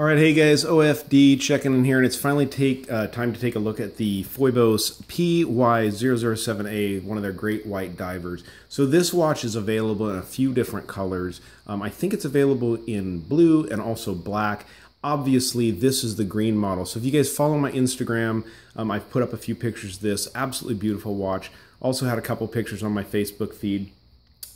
Alright, hey guys, OFD checking in here, and it's finally time to take a look at the Phoibos PY007A, one of their great white divers. So this watch is available in a few different colors. I think it's available in blue and also black. Obviously, this is the green model. So if you guys follow my Instagram, I've put up a few pictures of this. Absolutely beautiful watch. Also had a couple pictures on my Facebook feed.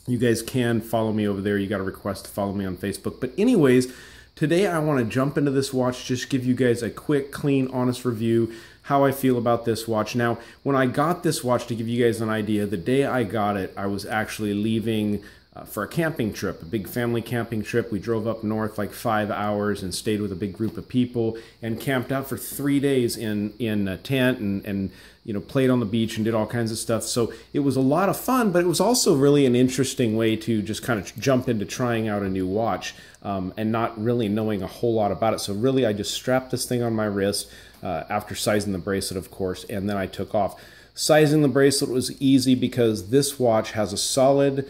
You guys can follow me over there. You got a request to follow me on Facebook. But anyways, today I want to jump into this watch, just give you guys a quick, clean, honest review, how I feel about this watch. Now, when I got this watch, to give you guys an idea, the day I got it, I was actually leaving for a camping trip, a big family camping trip. We drove up north like 5 hours and stayed with a big group of people and camped out for 3 days in a tent and you know, played on the beach and did all kinds of stuff. So it was a lot of fun, but it was also really an interesting way to just kind of jump into trying out a new watch and not really knowing a whole lot about it. So really, I just strapped this thing on my wrist after sizing the bracelet, of course, and then I took off. Sizing the bracelet was easy because this watch has a solid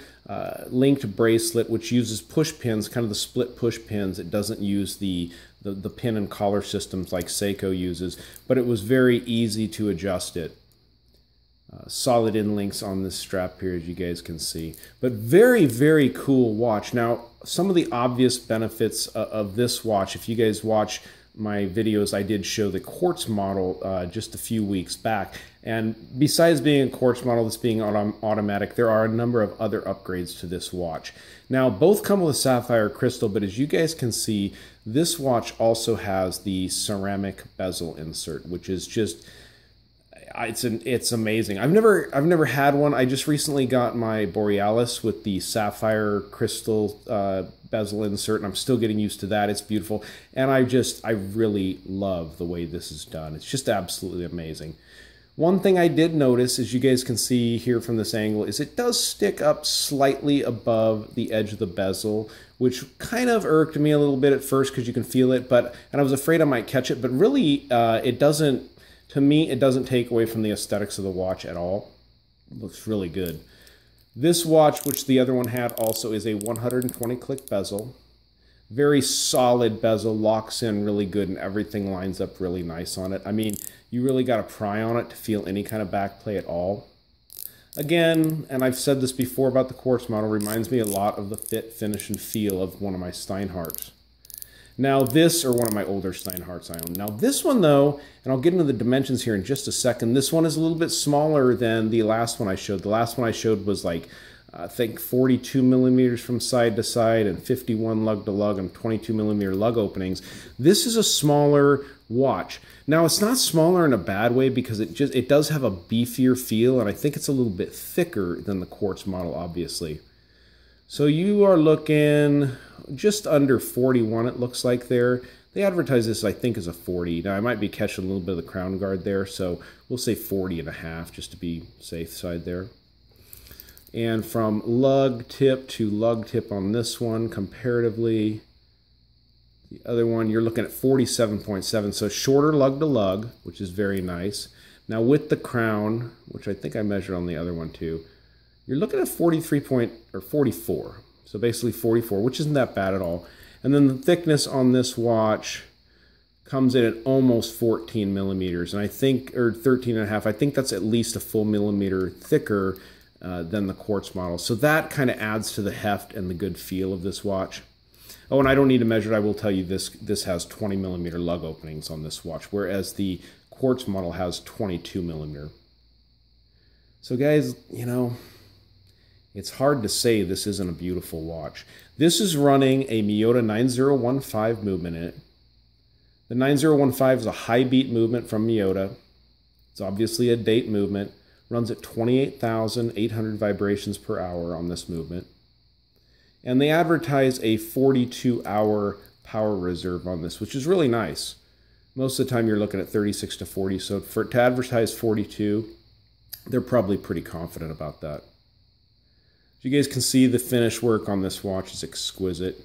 linked bracelet which uses push pins, kind of the split push pins. It doesn't use the pin and collar systems like Seiko uses, but it was very easy to adjust it. Solid in links on this strap here, as you guys can see. But very, very cool watch. Now, some of the obvious benefits of this watch, if you guys watch my videos, I did show the quartz model just a few weeks back. And besides being a quartz model that's being automatic, there are a number of other upgrades to this watch. Now, both come with a sapphire crystal, but as you guys can see, this watch also has the ceramic bezel insert, which is just, it's amazing. I've never had one. I just recently got my Borealis with the sapphire crystal bezel insert, and I'm still getting used to that. It's beautiful, and I really love the way this is done. It's just absolutely amazing. One thing I did notice, as you guys can see here from this angle, is it does stick up slightly above the edge of the bezel, which kind of irked me a little bit at first because you can feel it, and I was afraid I might catch it, but really it doesn't, to me, it doesn't take away from the aesthetics of the watch at all. It looks really good. This watch, which the other one had, also is a 120 click bezel. Very solid bezel, locks in really good, and everything lines up really nice on it. I mean, you really got to pry on it to feel any kind of back play at all. Again, and I've said this before about the quartz model, reminds me a lot of the fit, finish, and feel of one of my Steinharts. Now this, or one of my older Steinharts I own. Now this one though, and I'll get into the dimensions here in just a second, this one is a little bit smaller than the last one I showed. The last one I showed was like, I think 42 millimeters from side to side and 51 lug to lug and 22 millimeter lug openings. This is a smaller watch. Now it's not smaller in a bad way because it does have a beefier feel, and I think it's a little bit thicker than the quartz model, obviously. So you are looking just under 41, it looks like there. They advertise this, I think, as a 40. Now I might be catching a little bit of the crown guard there, so we'll say 40.5 just to be safe side there. And from lug tip to lug tip on this one, comparatively, the other one, you're looking at 47.7, so shorter lug to lug, which is very nice. Now with the crown, which I think I measured on the other one too, you're looking at 44, so basically 44, which isn't that bad at all. And then the thickness on this watch comes in at almost 14 millimeters, and I think, or 13.5, I think that's at least a full millimeter thicker than the quartz model. So that kind of adds to the heft and the good feel of this watch. Oh, and I don't need to measure it. I will tell you this has 20 millimeter lug openings on this watch, whereas the quartz model has 22 millimeter. So guys, you know, it's hard to say this isn't a beautiful watch. This is running a Miyota 9015 movement in it. The 9015 is a high beat movement from Miyota. It's obviously a date movement. Runs at 28,800 vibrations per hour on this movement. And they advertise a 42-hour power reserve on this, which is really nice. Most of the time you're looking at 36 to 40, so to advertise 42, they're probably pretty confident about that. As you guys can see, the finish work on this watch is exquisite.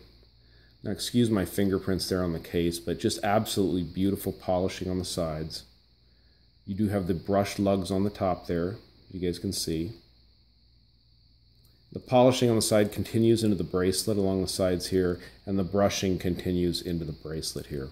Now excuse my fingerprints there on the case, but just absolutely beautiful polishing on the sides. You do have the brushed lugs on the top there, you guys can see. The polishing on the side continues into the bracelet along the sides here, and the brushing continues into the bracelet here.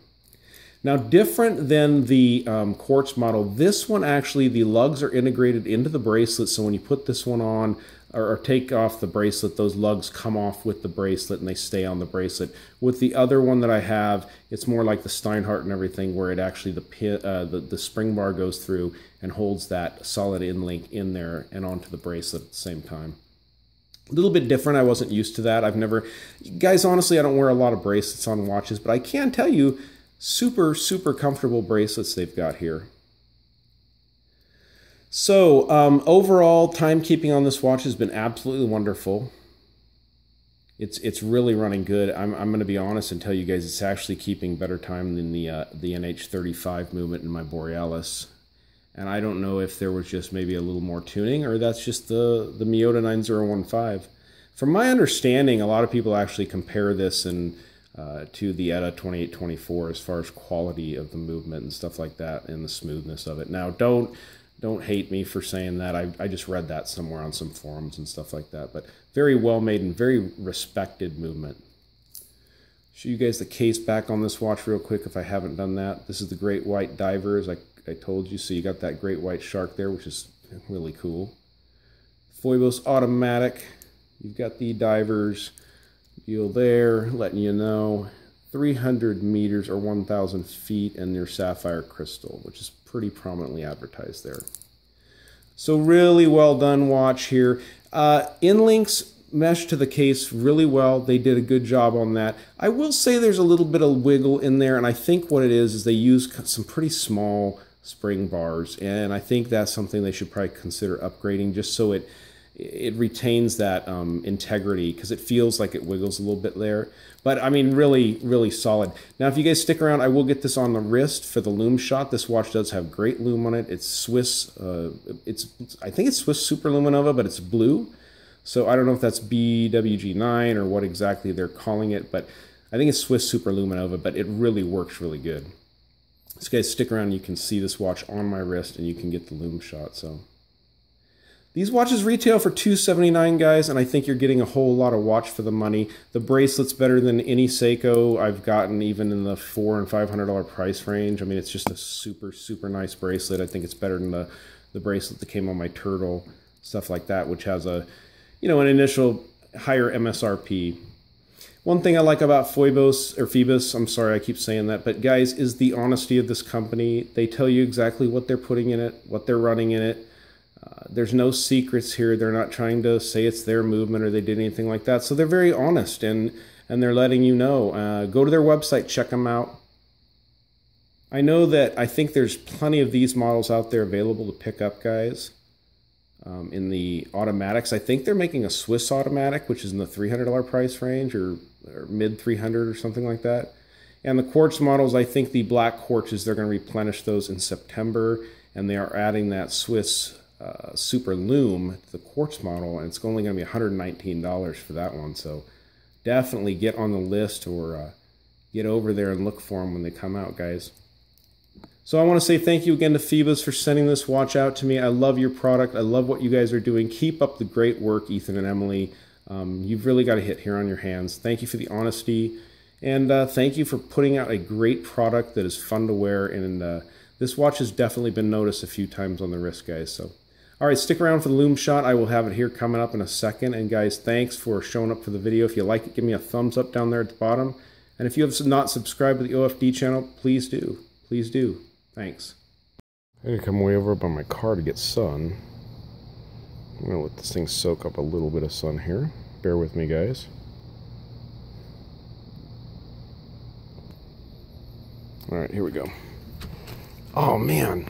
Now, different than the quartz model, this one actually, the lugs are integrated into the bracelet, so when you put this one on or take off the bracelet, those lugs come off with the bracelet and they stay on the bracelet. With the other one that I have, it's more like the Steinhart and everything, where it actually, the spring bar goes through and holds that solid in link in there and onto the bracelet at the same time. A little bit different. I wasn't used to that. I've never... Guys, honestly, I don't wear a lot of bracelets on watches, but I can tell you, super, super comfortable bracelets they've got here. So, overall, timekeeping on this watch has been absolutely wonderful. It's really running good. I'm going to be honest and tell you guys it's actually keeping better time than the NH35 movement in my Borealis. And I don't know if there was just maybe a little more tuning, or that's just the Miyota 9015. From my understanding, a lot of people actually compare this to the ETA 2824 as far as quality of the movement and stuff like that, and the smoothness of it. Now, don't hate me for saying that. I just read that somewhere on some forums and stuff like that. But very well made and very respected movement. Show you guys the case back on this watch real quick if I haven't done that. This is the great white diver, as I told you. So you got that great white shark there, which is really cool. Phoibos automatic. You've got the divers deal there, letting you know 300 meters or 1,000 feet and your sapphire crystal, which is pretty prominently advertised there. So really well done watch here. In-links mesh to the case really well. They did a good job on that. I will say there's a little bit of wiggle in there, and I think what it is they use some pretty small spring bars, and I think that's something they should probably consider upgrading, just so it retains that integrity, because it feels like it wiggles a little bit there. But I mean, really, really solid. Now, if you guys stick around, I will get this on the wrist for the Loom Shot. This watch does have great lume on it. It's Swiss. I think it's Swiss Super Luminova, but it's blue. So I don't know if that's BWG9 or what exactly they're calling it, but I think it's Swiss Super Luminova. But it really works really good. So guys, stick around. You can see this watch on my wrist, and you can get the Loom Shot. So these watches retail for $279, guys, and I think you're getting a whole lot of watch for the money. The bracelet's better than any Seiko I've gotten, even in the $400 and $500 price range. I mean, it's just a super, super nice bracelet. I think it's better than the bracelet that came on my Turtle, stuff like that, which has a, you know, an initial higher MSRP. One thing I like about Phoibos, I'm sorry, I keep saying that, but guys, is the honesty of this company. They tell you exactly what they're putting in it, what they're running in it. There's no secrets here. They're not trying to say it's their movement or they did anything like that. So they're very honest, and they're letting you know. Go to their website, check them out. I know that I think there's plenty of these models out there available to pick up, guys. In the automatics, I think they're making a Swiss automatic, which is in the $300 price range, or mid 300 or something like that. And the quartz models, I think the black quartzes, they're going to replenish those in September, and they are adding that Swiss Super Lume to the quartz model, and it's only going to be $119 for that one. So definitely get on the list, or get over there and look for them when they come out, guys. So I want to say thank you again to Phoibos for sending this watch out to me. I love your product. I love what you guys are doing. Keep up the great work, Ethan and Emily. You've really got a hit here on your hands. Thank you for the honesty, and thank you for putting out a great product that is fun to wear. And this watch has definitely been noticed a few times on the wrist, guys. So, all right, stick around for the Loom Shot. I will have it here coming up in a second. And guys, thanks for showing up for the video. If you like it, give me a thumbs up down there at the bottom. And if you have not subscribed to the OFD channel, please do. Please do. Thanks. I gotta come way over by my car to get sun. I'm gonna let this thing soak up a little bit of sun here. Bear with me, guys. All right, here we go. Oh, man.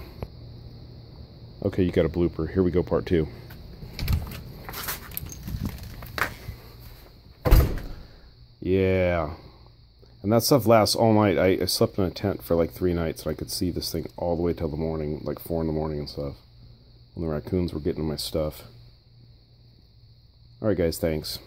Okay, you got a blooper. Here we go, part 2. Yeah. And that stuff lasts all night. I slept in a tent for like 3 nights, and I could see this thing all the way till the morning, like 4 in the morning and stuff. When the raccoons were getting my stuff. Alright guys, thanks.